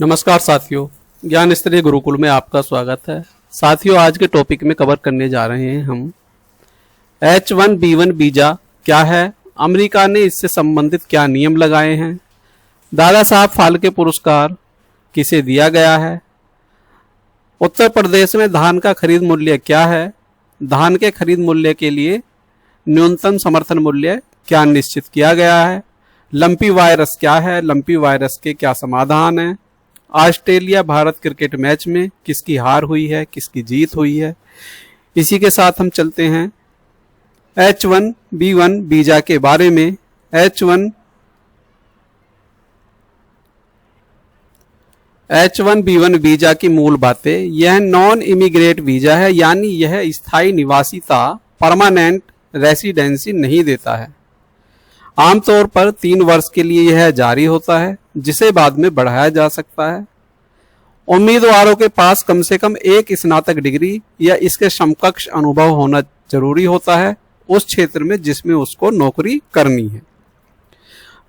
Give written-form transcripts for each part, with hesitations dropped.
नमस्कार साथियों, ज्ञान स्तरीय गुरुकुल में आपका स्वागत है। साथियों, आज के टॉपिक में कवर करने जा रहे हैं हम H1B1 वीजा क्या है, अमेरिका ने इससे संबंधित क्या नियम लगाए हैं, दादा साहब फाल्के पुरस्कार किसे दिया गया है, उत्तर प्रदेश में धान का खरीद मूल्य क्या है, धान के खरीद मूल्य के लिए न्यूनतम समर्थन मूल्य क्या निश्चित किया गया है, लंपी वायरस क्या है, लंपी वायरस के क्या समाधान हैं, ऑस्ट्रेलिया भारत क्रिकेट मैच में किसकी हार हुई है, किसकी जीत हुई है। इसी के साथ हम चलते हैं H1B1 वीजा के बारे में। H1B1 वीजा की मूल बातें। यह नॉन इमिग्रेट वीजा है, यानी यह स्थायी निवासिता परमानेंट रेसिडेंसी नहीं देता है। आमतौर पर 3 वर्ष के लिए यह जारी होता है, जिसे बाद में बढ़ाया जा सकता है। उम्मीदवारों के पास कम से कम एक स्नातक डिग्री या इसके समकक्ष अनुभव होना जरूरी होता है उस क्षेत्र में जिसमें उसको नौकरी करनी है।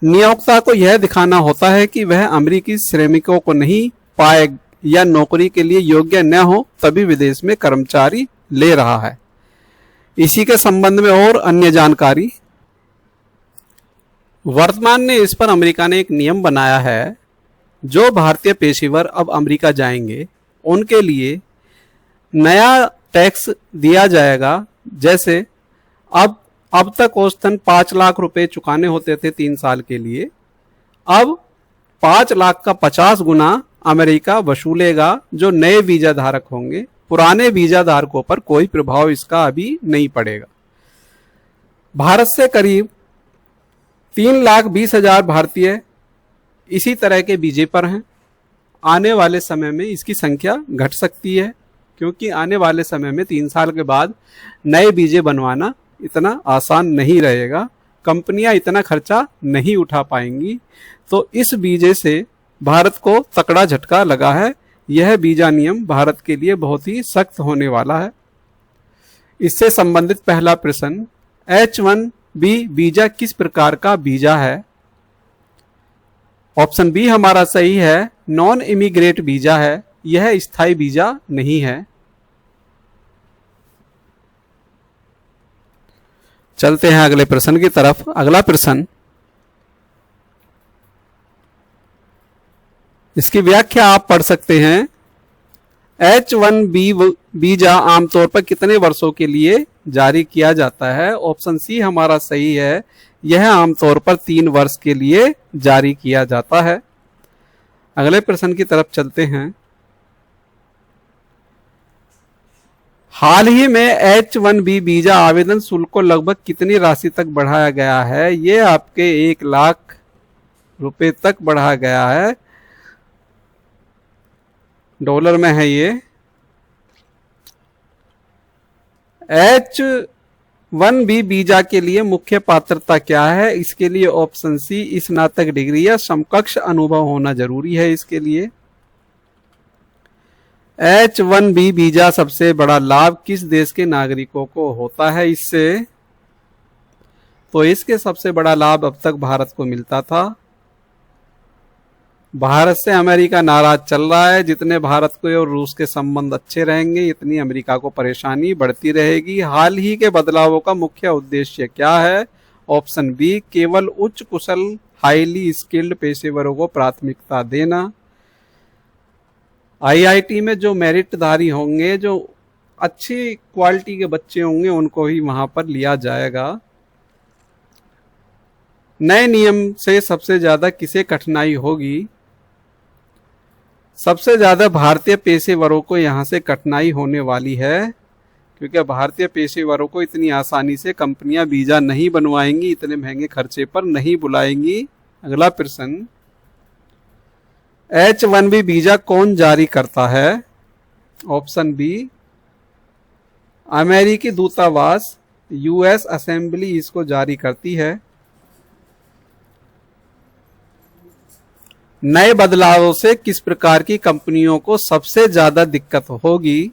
नियोक्ता को यह दिखाना होता है कि वह अमेरिकी श्रमिकों को नहीं पाए या नौकरी के लिए योग्य न हो तभी विदेश में कर्मचारी ले रहा है। इसी के संबंध में और अन्य जानकारी। वर्तमान में इस पर अमेरिका ने एक नियम बनाया है, जो भारतीय पेशेवर अब अमेरिका जाएंगे उनके लिए नया टैक्स दिया जाएगा। जैसे अब तक औसतन 5 लाख रुपए चुकाने होते थे 3 साल के लिए, अब 5 लाख का 50 गुना अमेरिका वसूलेगा जो नए वीजा धारक होंगे। पुराने वीजा धारकों पर कोई प्रभाव इसका अभी नहीं पड़ेगा। भारत से करीब 3,20,000 भारतीय इसी तरह के वीजे पर हैं। आने वाले समय में इसकी संख्या घट सकती है, क्योंकि आने वाले समय में 3 साल के बाद नए वीजे बनवाना इतना आसान नहीं रहेगा, कंपनियां इतना खर्चा नहीं उठा पाएंगी। तो इस वीजे से भारत को तकड़ा झटका लगा है। यह वीजा नियम भारत के लिए बहुत ही सख्त होने वाला है। इससे संबंधित पहला प्रश्न, H1B वीजा किस प्रकार का वीजा है? ऑप्शन बी हमारा सही है, नॉन इमिग्रेट वीजा है। यह स्थायी वीजा नहीं है। चलते हैं अगले प्रश्न की तरफ। अगला प्रश्न, इसकी व्याख्या आप पढ़ सकते हैं। H1B वीजा आमतौर पर कितने वर्षों के लिए जारी किया जाता है? ऑप्शन सी हमारा सही है, यह आमतौर पर 3 वर्ष के लिए जारी किया जाता है। अगले प्रश्न की तरफ चलते हैं। हाल ही में H1B वीजा आवेदन शुल्क को लगभग कितनी राशि तक बढ़ाया गया है? ये आपके 1 लाख रुपए तक बढ़ाया गया है, डॉलर में है ये। H1B वीजा के लिए मुख्य पात्रता क्या है? इसके लिए ऑप्शन सी स्नातक डिग्री या समकक्ष अनुभव होना जरूरी है। इसके लिए H1B वीजा सबसे बड़ा लाभ किस देश के नागरिकों को होता है? इससे तो इसके सबसे बड़ा लाभ अब तक भारत को मिलता था। भारत से अमेरिका नाराज चल रहा है। जितने भारत के और रूस के संबंध अच्छे रहेंगे, इतनी अमेरिका को परेशानी बढ़ती रहेगी। हाल ही के बदलावों का मुख्य उद्देश्य क्या है? ऑप्शन बी, केवल उच्च कुशल हाईली स्किल्ड पेशेवरों को प्राथमिकता देना। IIT में जो मेरिटधारी होंगे, जो अच्छी क्वालिटी के बच्चे होंगे, उनको ही वहां पर लिया जाएगा। नए नियम से सबसे ज्यादा किसे कठिनाई होगी? सबसे ज्यादा भारतीय पेशेवरों को यहां से कठिनाई होने वाली है, क्योंकि भारतीय पेशेवरों को इतनी आसानी से कंपनियां वीजा नहीं बनवाएंगी, इतने महंगे खर्चे पर नहीं बुलाएंगी। अगला प्रश्न, H1B वीजा कौन जारी करता है? ऑप्शन बी, अमेरिकी दूतावास US असेंबली इसको जारी करती है। नए बदलावों से किस प्रकार की कंपनियों को सबसे ज्यादा दिक्कत होगी?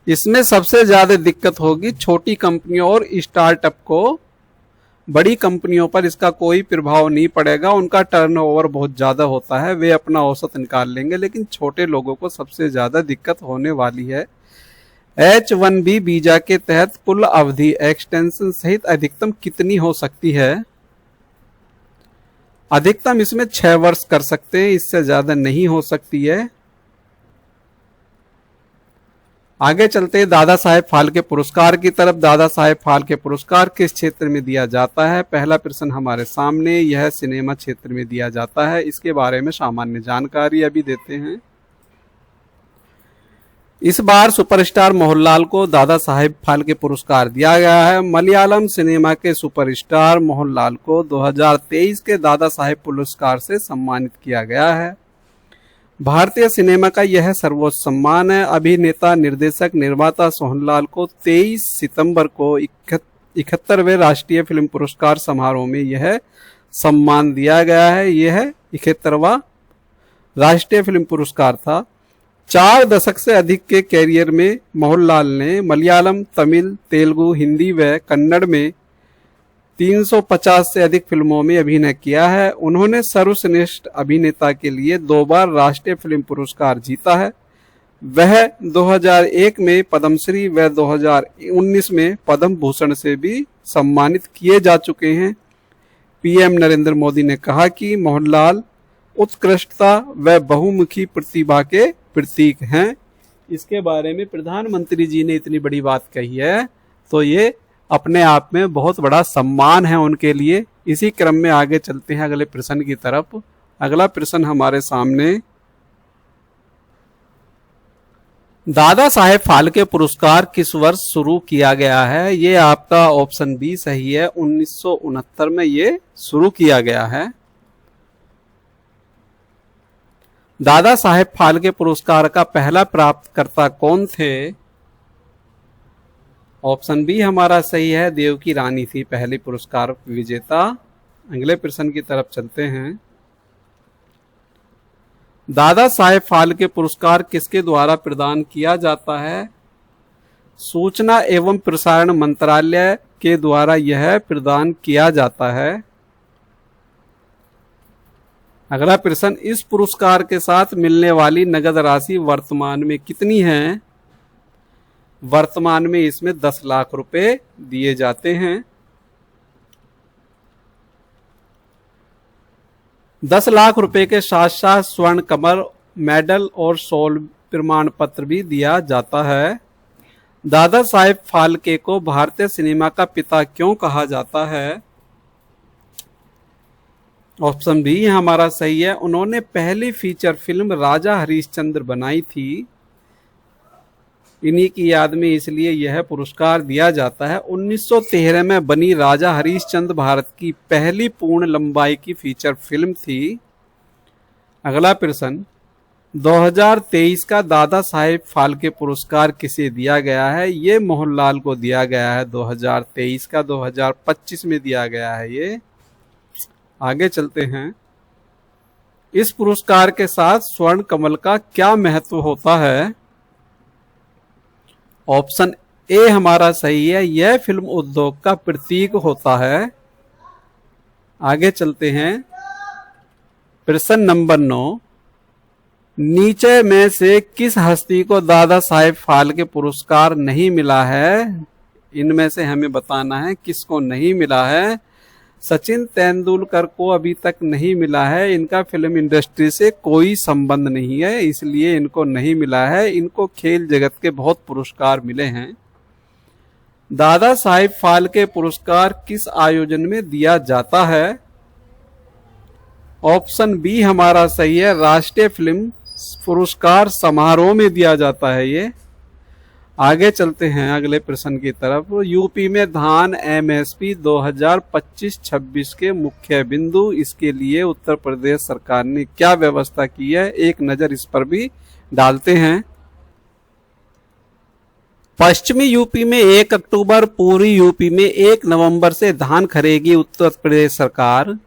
इसमें सबसे ज्यादा दिक्कत होगी छोटी कंपनियों और स्टार्टअप को। बड़ी कंपनियों पर इसका कोई प्रभाव नहीं पड़ेगा, उनका टर्नओवर बहुत ज़्यादा होता है, वे अपना औसत निकाल लेंगे, लेकिन छोटे लोगों को सबसे ज़्यादा दिक्कत होने वाली है। H1B वीजा के तहत कुल अवधि एक्सटेंशन सहित अधिकतम कितनी हो सकती है? अधिकतम इसमें 6 वर्ष कर सकते हैं, इससे ज्यादा नहीं हो सकती है। आगे चलते हैं दादा साहेब फाल्के पुरस्कार की तरफ। दादा साहेब फाल्के पुरस्कार किस क्षेत्र में दिया जाता है? पहला प्रश्न हमारे सामने, यह सिनेमा क्षेत्र में दिया जाता है। इसके बारे में सामान्य जानकारी अभी देते हैं। इस बार सुपरस्टार मोहनलाल को दादा साहेब फाल्के पुरस्कार दिया गया है। मलयालम सिनेमा के सुपरस्टार मोहनलाल को 2023 के दादा साहेब पुरस्कार से सम्मानित किया गया है। भारतीय सिनेमा का यह सर्वोच्च सम्मान है। अभिनेता, निर्देशक, निर्माता सोहनलाल को 23 सितंबर को 71वें राष्ट्रीय फिल्म पुरस्कार समारोह में यह सम्मान दिया गया है। यह 71वां राष्ट्रीय फिल्म पुरस्कार था। 4 दशक से अधिक के कैरियर में मोहनलाल ने मलयालम, तमिल, तेलुगु, हिंदी व कन्नड़ में 350 से अधिक फिल्मों में अभिनय किया है। उन्होंने सर्वश्रेष्ठ अभिनेता के लिए 2 बार राष्ट्रीय फिल्म पुरस्कार जीता है। वह 2001 में पद्मश्री व 2019 में पद्म भूषण से भी सम्मानित किए जा चुके हैं। पीएम नरेंद्र मोदी ने कहा कि मोहनलाल उत्कृष्टता व बहुमुखी प्रतिभा के प्रतीक हैं। इसके बारे में प्रधानमंत्री जी ने इतनी बड़ी बात कही है, तो ये अपने आप में बहुत बड़ा सम्मान है उनके लिए। इसी क्रम में आगे चलते हैं अगले प्रश्न की तरफ। अगला प्रश्न हमारे सामने, दादा साहेब फाल्के पुरस्कार किस वर्ष शुरू किया गया है? ये आपका ऑप्शन बी सही है, 1969 में ये शुरू किया गया है। दादा साहेब फाल्के पुरस्कार का पहला प्राप्तकर्ता कौन थे? ऑप्शन बी हमारा सही है, देवकी रानी थी पहली पुरस्कार विजेता। अगले प्रश्न की तरफ चलते हैं। दादा साहेब फाल्के पुरस्कार किसके द्वारा प्रदान किया जाता है? सूचना एवं प्रसारण मंत्रालय के द्वारा यह प्रदान किया जाता है। अगला प्रश्न, इस पुरस्कार के साथ मिलने वाली नगद राशि वर्तमान में कितनी है? वर्तमान में इसमें 10 लाख रुपए दिए जाते हैं। 10 लाख रुपए के साथ साथ स्वर्ण कमल, मेडल और शॉल प्रमाण पत्र भी दिया जाता है। दादा साहेब फाल्के को भारतीय सिनेमा का पिता क्यों कहा जाता है? ऑप्शन बी हमारा सही है, उन्होंने पहली फीचर फिल्म राजा हरिश्चंद्र बनाई थी। इन्हीं की याद में इसलिए यह पुरस्कार दिया जाता है। 1913 में बनी राजा हरिश्चंद्र भारत की पहली पूर्ण लंबाई की फीचर फिल्म थी। अगला प्रश्न, 2023 का दादा साहेब फाल्के पुरस्कार किसे दिया गया है? ये मोहनलाल को दिया गया है 2023 का, 2025 में दिया गया है ये। आगे चलते हैं। इस पुरस्कार के साथ स्वर्ण कमल का क्या महत्व होता है? ऑप्शन ए हमारा सही है, यह फिल्म उद्योग का प्रतीक होता है। आगे चलते हैं। प्रश्न नंबर 9, नीचे में से किस हस्ती को दादा साहेब फाल्के पुरस्कार नहीं मिला है? इनमें से हमें बताना है किसको नहीं मिला है। सचिन तेंदुलकर को अभी तक नहीं मिला है, इनका फिल्म इंडस्ट्री से कोई संबंध नहीं है, इसलिए इनको नहीं मिला है। इनको खेल जगत के बहुत पुरस्कार मिले हैं। दादा साहेब फाल्के पुरस्कार किस आयोजन में दिया जाता है? ऑप्शन बी हमारा सही है, राष्ट्रीय फिल्म पुरस्कार समारोह में दिया जाता है ये। आगे चलते हैं अगले प्रश्न की तरफ। यूपी में धान एमएसपी 2025-26 के मुख्य बिंदु, इसके लिए उत्तर प्रदेश सरकार ने क्या व्यवस्था की है? एक नजर इस पर भी डालते हैं। पश्चिमी यूपी में 1 अक्टूबर, पूर्वी यूपी में 1 नवंबर से धान खरीदेगी उत्तर प्रदेश सरकार।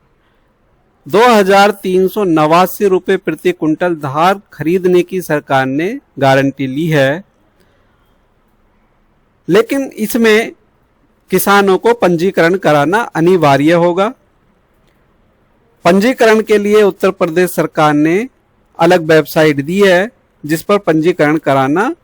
2389 रुपए प्रति कुंटल धान खरीदने की सरकार ने गारंटी ली है। लेकिन इसमें किसानों को पंजीकरण कराना अनिवार्य होगा। पंजीकरण के लिए उत्तर प्रदेश सरकार ने अलग वेबसाइट दी है जिस पर पंजीकरण कराना,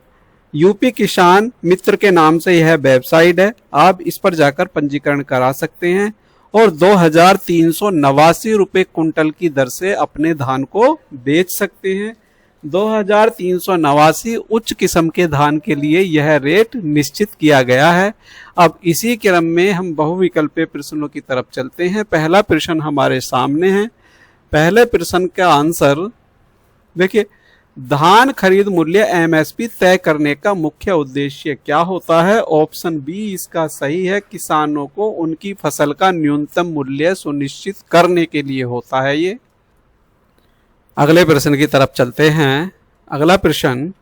यूपी किसान मित्र के नाम से यह वेबसाइट है। आप इस पर जाकर पंजीकरण करा सकते हैं और 2389 रुपये कुंटल की दर से अपने धान को बेच सकते हैं। 2389 उच्च किस्म के धान के लिए यह रेट निश्चित किया गया है। अब इसी क्रम में हम बहुविकल्पीय प्रश्नों की तरफ चलते हैं। पहला प्रश्न हमारे सामने है। पहले प्रश्न का आंसर देखिए, धान खरीद मूल्य एमएसपी तय करने का मुख्य उद्देश्य क्या होता है? ऑप्शन बी इसका सही है, किसानों को उनकी फसल का न्यूनतम मूल्य सुनिश्चित करने के लिए होता है ये। अगले प्रश्न की तरफ चलते हैं। अगला प्रश्न,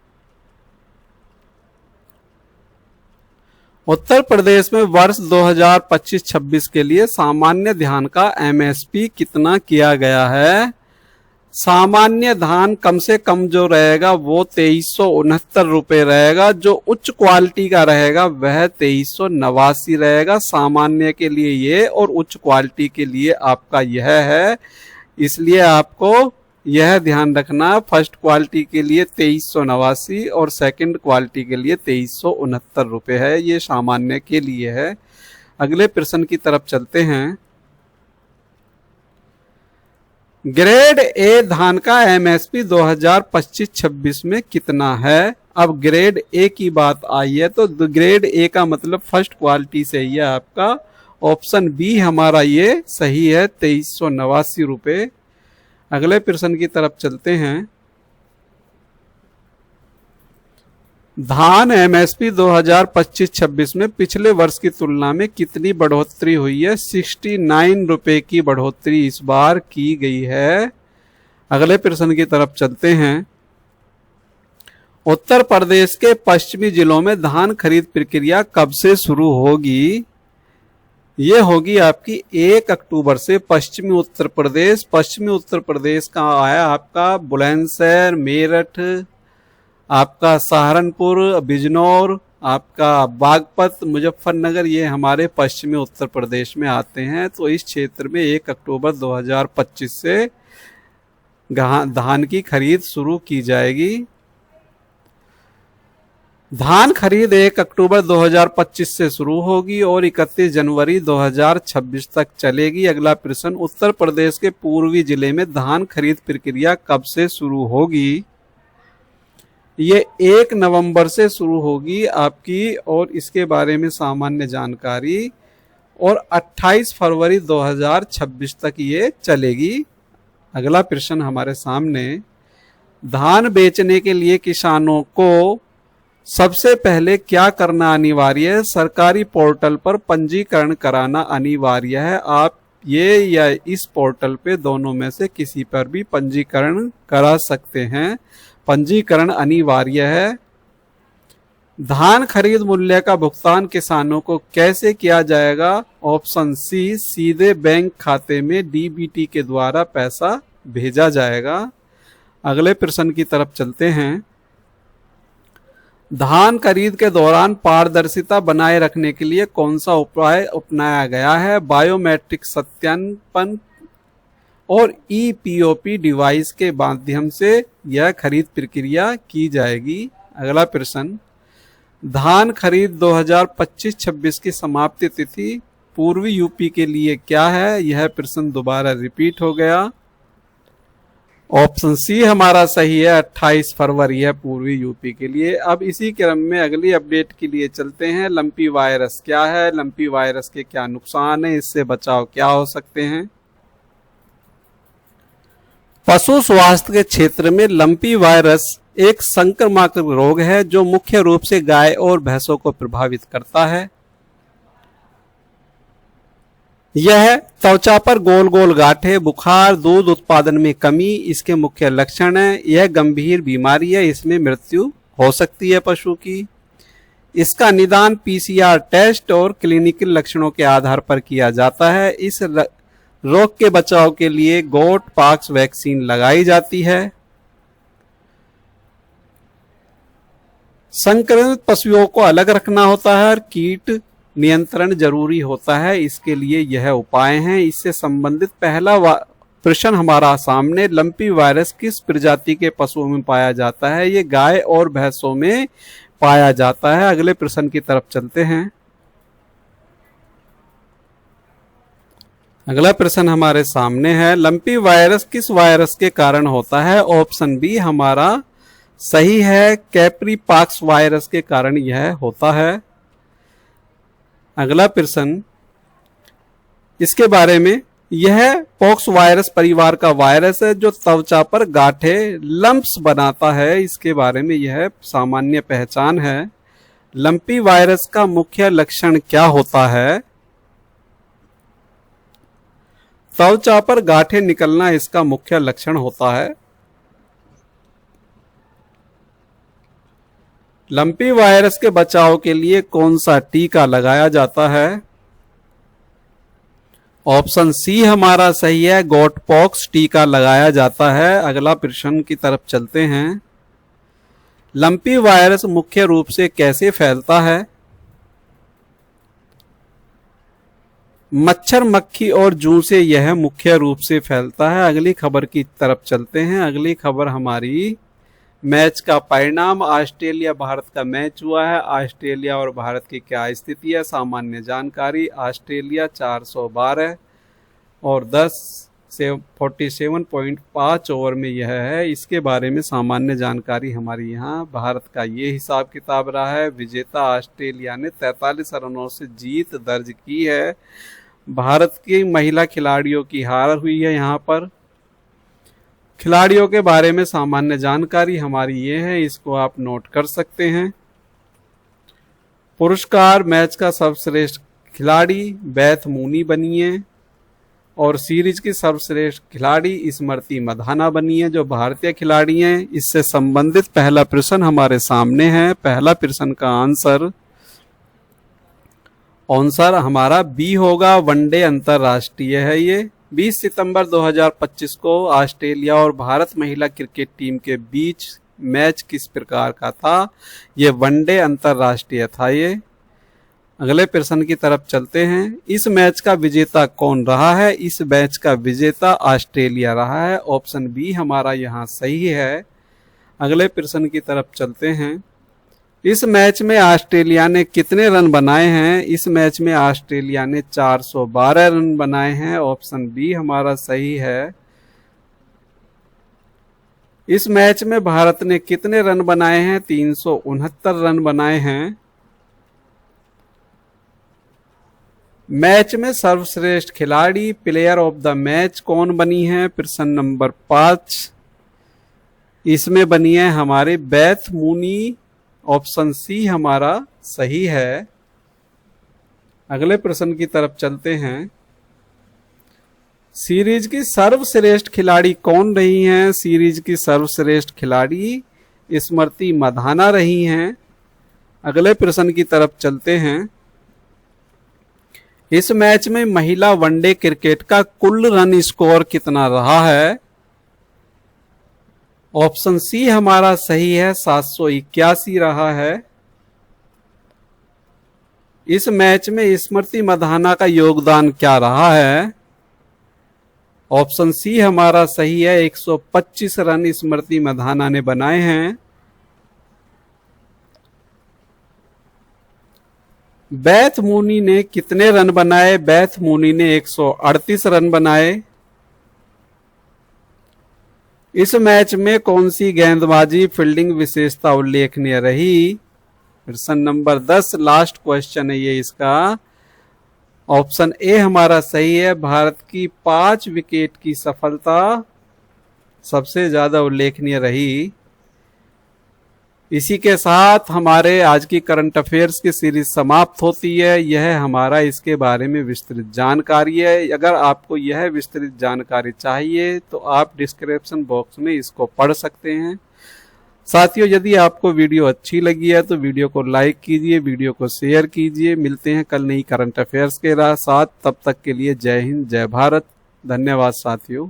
उत्तर प्रदेश में वर्ष 2025-26 के लिए सामान्य धान का एमएसपी कितना किया गया है? सामान्य धान कम से कम जो रहेगा वो 2369 रुपये रहेगा। जो उच्च क्वालिटी का रहेगा वह 2389 रहेगा। सामान्य के लिए ये और उच्च क्वालिटी के लिए आपका यह है, इसलिए आपको यह ध्यान रखना। फर्स्ट क्वालिटी के लिए 2389 और सेकंड क्वालिटी के लिए 2369 रुपये है, ये सामान्य के लिए है। अगले प्रश्न की तरफ चलते हैं। ग्रेड ए धान का एमएसपी 2025-26 में कितना है? अब ग्रेड ए की बात आई है तो ग्रेड ए का मतलब फर्स्ट क्वालिटी से ही है आपका। ऑप्शन बी हमारा ये सही है, 2389 रुपये। अगले प्रश्न की तरफ चलते हैं। धान एमएसपी 2025-26 में पिछले वर्ष की तुलना में कितनी बढ़ोतरी हुई है? 69 रुपए की बढ़ोतरी इस बार की गई है। अगले प्रश्न की तरफ चलते हैं। उत्तर प्रदेश के पश्चिमी जिलों में धान खरीद प्रक्रिया कब से शुरू होगी? ये होगी आपकी 1 अक्टूबर से। पश्चिमी उत्तर प्रदेश का आया आपका बुलंदशहर, मेरठ, आपका सहारनपुर, बिजनौर, आपका बागपत, मुजफ्फरनगर, ये हमारे पश्चिमी उत्तर प्रदेश में आते हैं। तो इस क्षेत्र में 1 अक्टूबर 2025 से धान की खरीद शुरू की जाएगी। धान खरीद 1 अक्टूबर 2025 से शुरू होगी और 31 जनवरी 2026 तक चलेगी। अगला प्रश्न, उत्तर प्रदेश के पूर्वी जिले में धान खरीद प्रक्रिया कब से शुरू होगी? ये 1 नवंबर से शुरू होगी आपकी और इसके बारे में सामान्य जानकारी, और 28 फरवरी 2026 तक ये चलेगी। अगला प्रश्न हमारे सामने, धान बेचने के लिए किसानों को सबसे पहले क्या करना अनिवार्य है? सरकारी पोर्टल पर पंजीकरण कराना अनिवार्य है। आप ये या इस पोर्टल पे दोनों में से किसी पर भी पंजीकरण करा सकते हैं। पंजीकरण अनिवार्य है। धान खरीद मूल्य का भुगतान किसानों को कैसे किया जाएगा? ऑप्शन सी, सीधे बैंक खाते में डीबीटी के द्वारा पैसा भेजा जाएगा। अगले प्रश्न की तरफ चलते हैं। धान खरीद के दौरान पारदर्शिता बनाए रखने के लिए कौन सा उपाय अपनाया गया है? बायोमेट्रिक सत्यापन और ईपीओपी डिवाइस के माध्यम से यह खरीद प्रक्रिया की जाएगी। अगला प्रश्न, धान खरीद 2025-26 की समाप्ति तिथि पूर्वी यूपी के लिए क्या है? यह प्रश्न दोबारा रिपीट हो गया। ऑप्शन सी हमारा सही है, 28 फरवरी है पूर्वी यूपी के लिए। अब इसी क्रम में अगली अपडेट के लिए चलते हैं। लंपी वायरस क्या है? लंपी वायरस के क्या नुकसान है? इससे बचाव क्या हो सकते हैं? पशु स्वास्थ्य के क्षेत्र में लंपी वायरस एक संक्रामक रोग है जो मुख्य रूप से गाय और भैंसों को प्रभावित करता है। यह त्वचा पर गोल गोल गांठें, बुखार, दूध उत्पादन में कमी इसके मुख्य लक्षण है। यह गंभीर बीमारी है, इसमें मृत्यु हो सकती है पशु की। इसका निदान पीसीआर टेस्ट और क्लिनिकल लक्षणों के आधार पर किया जाता है। इस रोग के बचाव के लिए गोट पॉक्स वैक्सीन लगाई जाती है। संक्रमित पशुओं को अलग रखना होता है और कीट नियंत्रण जरूरी होता है, इसके लिए यह उपाय हैं। इससे संबंधित पहला प्रश्न हमारा सामने, लंपी वायरस किस प्रजाति के पशुओं में पाया जाता है? ये गाय और भैंसों में पाया जाता है। अगले प्रश्न की तरफ चलते हैं। अगला प्रश्न हमारे सामने है, लंपी वायरस किस वायरस के कारण होता है? ऑप्शन बी हमारा सही है, कैप्रीपॉक्स वायरस के कारण यह होता है। अगला प्रश्न इसके बारे में, यह पॉक्स वायरस परिवार का वायरस है जो त्वचा पर गांठे लंप्स बनाता है। इसके बारे में यह सामान्य पहचान है। लंपी वायरस का मुख्य लक्षण क्या होता है? त्वचा पर गांठें निकलना इसका मुख्य लक्षण होता है। लंपी वायरस के बचाव के लिए कौन सा टीका लगाया जाता है? ऑप्शन सी हमारा सही है, गॉट पॉक्स टीका लगाया जाता है। अगला प्रश्न की तरफ चलते हैं। लंपी वायरस मुख्य रूप से कैसे फैलता है? मच्छर, मक्खी और जूं से यह मुख्य रूप से फैलता है। अगली खबर की तरफ चलते हैं। अगली खबर हमारी मैच का परिणाम, ऑस्ट्रेलिया भारत का मैच हुआ है। ऑस्ट्रेलिया और भारत की क्या स्थिति है? सामान्य जानकारी, ऑस्ट्रेलिया 412 और 10 से 47.5 ओवर में यह है। इसके बारे में सामान्य जानकारी हमारी यहाँ। भारत का ये हिसाब किताब रहा है। विजेता ऑस्ट्रेलिया ने 43 रनों से जीत दर्ज की है। भारत की महिला खिलाड़ियों की हार हुई है। यहाँ पर खिलाड़ियों के बारे में सामान्य जानकारी हमारी ये है, इसको आप नोट कर सकते हैं। पुरस्कार, मैच का सर्वश्रेष्ठ खिलाड़ी बेथ मूनी बनी है और सीरीज की सर्वश्रेष्ठ खिलाड़ी स्मृति मंधाना बनी है, जो भारतीय खिलाड़ी हैं। इससे संबंधित पहला प्रश्न हमारे सामने है। पहला प्रश्न का आंसर हमारा बी होगा, वनडे अंतरराष्ट्रीय है। ये 20 सितंबर 2025 को ऑस्ट्रेलिया और भारत महिला क्रिकेट टीम के बीच मैच किस प्रकार का था? ये वनडे अंतरराष्ट्रीय था ये। अगले प्रश्न की तरफ चलते हैं। इस मैच का विजेता कौन रहा है? इस मैच का विजेता ऑस्ट्रेलिया रहा है। ऑप्शन बी हमारा यहाँ सही है। अगले प्रश्न की तरफ चलते हैं। इस मैच में ऑस्ट्रेलिया ने कितने रन बनाए हैं? इस मैच में ऑस्ट्रेलिया ने 412 रन बनाए हैं। ऑप्शन बी हमारा सही है। इस मैच में भारत ने कितने रन बनाए हैं? 369 रन बनाए हैं। मैच में सर्वश्रेष्ठ खिलाड़ी, प्लेयर ऑफ द मैच कौन बनी है? प्रश्न नंबर 5 इसमें बनी है हमारे बेथ मूनी। ऑप्शन सी हमारा सही है। अगले प्रश्न की तरफ चलते हैं। सीरीज की सर्वश्रेष्ठ खिलाड़ी कौन रही हैं? सीरीज की सर्वश्रेष्ठ खिलाड़ी स्मृति मंधाना रही हैं। अगले प्रश्न की तरफ चलते हैं। इस मैच में महिला वनडे क्रिकेट का कुल रन स्कोर कितना रहा है? ऑप्शन सी हमारा सही है, 781 रहा है। इस मैच में स्मृति मंधाना का योगदान क्या रहा है? ऑप्शन सी हमारा सही है, 125 रन स्मृति मंधाना ने बनाए हैं। बेथ मूनी ने कितने रन बनाए? बेथ मूनी ने 138 रन बनाए। इस मैच में कौन सी गेंदबाजी फील्डिंग विशेषता उल्लेखनीय रही? प्रश्न नंबर 10 लास्ट क्वेश्चन है ये इसका। ऑप्शन ए हमारा सही है, भारत की 5 विकेट की सफलता सबसे ज्यादा उल्लेखनीय रही। इसी के साथ हमारे आज की करंट अफेयर्स की सीरीज समाप्त होती है। यह हमारा इसके बारे में विस्तृत जानकारी है। अगर आपको यह विस्तृत जानकारी चाहिए तो आप डिस्क्रिप्शन बॉक्स में इसको पढ़ सकते हैं। साथियों, यदि आपको वीडियो अच्छी लगी है तो वीडियो को लाइक कीजिए, वीडियो को शेयर कीजिए। मिलते हैं कल नई करंट अफेयर्स के साथ। तब तक के लिए जय हिंद, जय भारत। धन्यवाद साथियों।